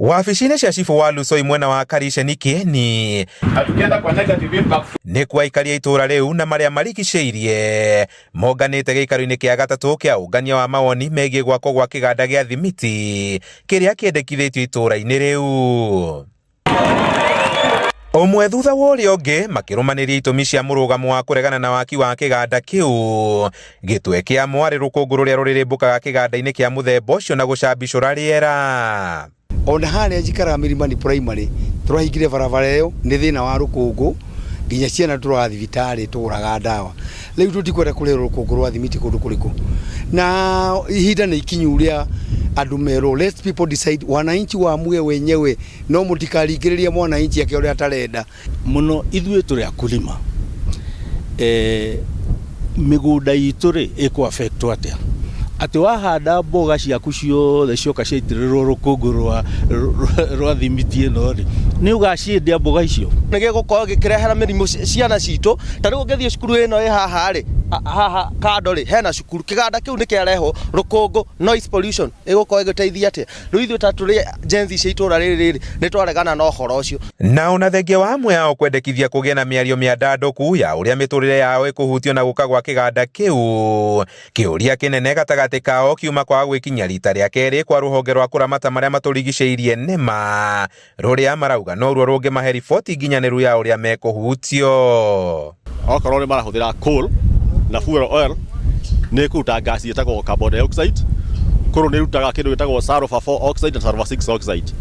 Wabici-inĩ cia Chifu wa Lusoi mwena wa Karishe Nikĩeni nĩ kwa aikari a itũra rĩu na marĩa marigicĩirie monganĩte gĩikaro-inĩ kĩa gatatũ kĩa ũngania wa mawoni megiĩ gwakwo gwa kĩganda gĩa thimiti kĩrĩa kĩendekithĩtio itũra-inĩ rĩu. Ũmwe thutha wa ũrĩa ũngĩ makĩrũmanĩria itũmi cia mũrũgamo wa kũregana na waki wa kĩganda kĩu, gĩtwe kĩa mwarĩ rũkũngũ rũrĩa rũrĩrĩmbũkaga kĩganda-inĩ kĩa mũthemba ũcio na gũcambicũra rĩera. Ona harĩa njikaraga Milimani primary tũrahingire barabara ĩyo nĩ thĩna wa rũkũngũ, nginya ciana tũrathiĩ thibitarĩ tũgũraga ndawa. Rĩu tũtikwenda kũrĩra rũkũngũ rwa thimiti kũndũ kũrĩkũ, na ihinda nĩ ikinyu rĩa andũ merwo, let people decide, wananchi waamue wenyewe, no mũtikaringĩrĩrie mwananchi yake ũrĩa atarenda mũno. Ithuĩ tũrĩ akulima, mĩgũnda itũ rĩ ĩkũ affect atĩa atĩ wahanda mboga ciaku ciothe cioka ciaitĩrĩrwo rũkũngũ rwa thimiti ĩno rĩ nĩ ũgaciendia mboga icio, nĩ gĩgũkorwo gĩkĩrehera mĩrimũ ciana citũ. Ta rĩu ũngĩthiĩ cukuru ĩno ĩ haha rĩ, haha kando rĩ hena cukuru, kĩganda kĩu nĩ kĩarehwo rũkũngũ, noise pollution ĩgũkorwo ĩgĩteithia atĩa? Rĩu ithuĩ ta tũrĩ jenzi cia itũra rĩrĩ nĩ twaregana na ũhoro ũcio. Na ona thengia wa amwe ao kwendekithia kũgĩa na mĩario mĩandandũku ya ũrĩa mĩtũrĩre yao ĩkũhutio na gũka gwa kĩganda kĩu, kĩũria kĩnene gatagatĩ kao kiuma kwa gwĩkinya rita rĩa kerĩ kwa rũhonge rwa kũramata marĩa matũrigicĩirie NEMA, rũrĩa marauga noruo rũngĩmahe riboti nginyanĩru ya ũrĩa mekũhutio. Okorwo nĩ marahũthĩra coal na fuel oil nĩ kũruta gasi ĩtagwo carbon dioxide, kũrũ nĩ rutaga kĩndũ gĩtagwo sulfur 4 oxide na sulfur 6 oxide,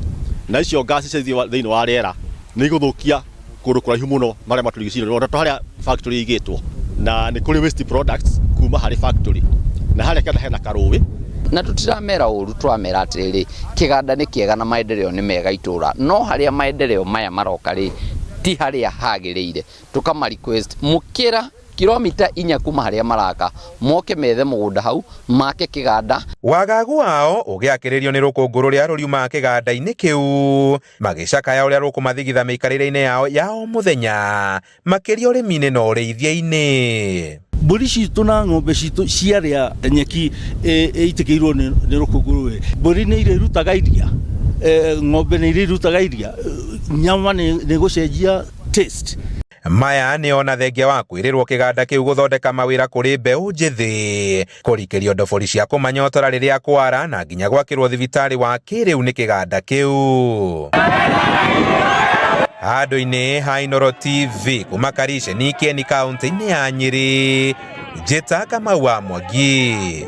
na icio gasi cithiĩ thĩinĩ wa rĩera nĩ igũthũkia kũndũ kũraihu mũno marĩa matũrigicĩirie, ona ta harĩa factory igĩtwo, na nĩ kũrĩ waste products kuma harĩ factory, na harĩa kĩganda hena karũĩ. Na tutiramera ũru, twamera atĩrĩ kĩganda nĩ kĩega na maendeleo nĩ mega itũra, no harĩa maendeleo maya maroka rĩ ti harĩa hagĩrĩire. Tukama request mũkĩra kilomita 4 kuma harĩa maraka moke methe mũgũnda hau make kĩganda. Wagagu wao ũgĩakĩrĩrio nĩ rũkũngũ rũrĩa rũriumaga kĩganda-inĩ kĩu, magĩcakaya ũrĩa rũkũmathigitha mĩikarĩre-inĩ yao ya o mũthenya, makĩria ũrĩmi-inĩ na ũrĩithia-inĩ. Mbũri citũ na ng'ombe citũ ciarĩa nyeki ĩitĩkĩirwo nĩ rũkũngũ rũĩ, mbũri nĩ irĩrutaga iria, ng'ombe nĩ irĩrutaga iria, nyama nĩ gũcenjia taste. Maya nĩ ona thengia wa kwĩrĩrwo kĩganda kĩu gũthondeka mawĩra kũrĩ mbeũ njĩthĩ, kũrikĩrio ndobori cia kũmanyotora rĩrĩa kwara na nginya gwakĩrwo thibitarĩ wa kĩrĩu nĩ kĩganda kĩu. Handũ-inĩ ha Inooro TV kuma Karishe Nikĩeni kaũntĩ-inĩ ya Nyĩrĩ, njĩta Kamau wa Mwangi.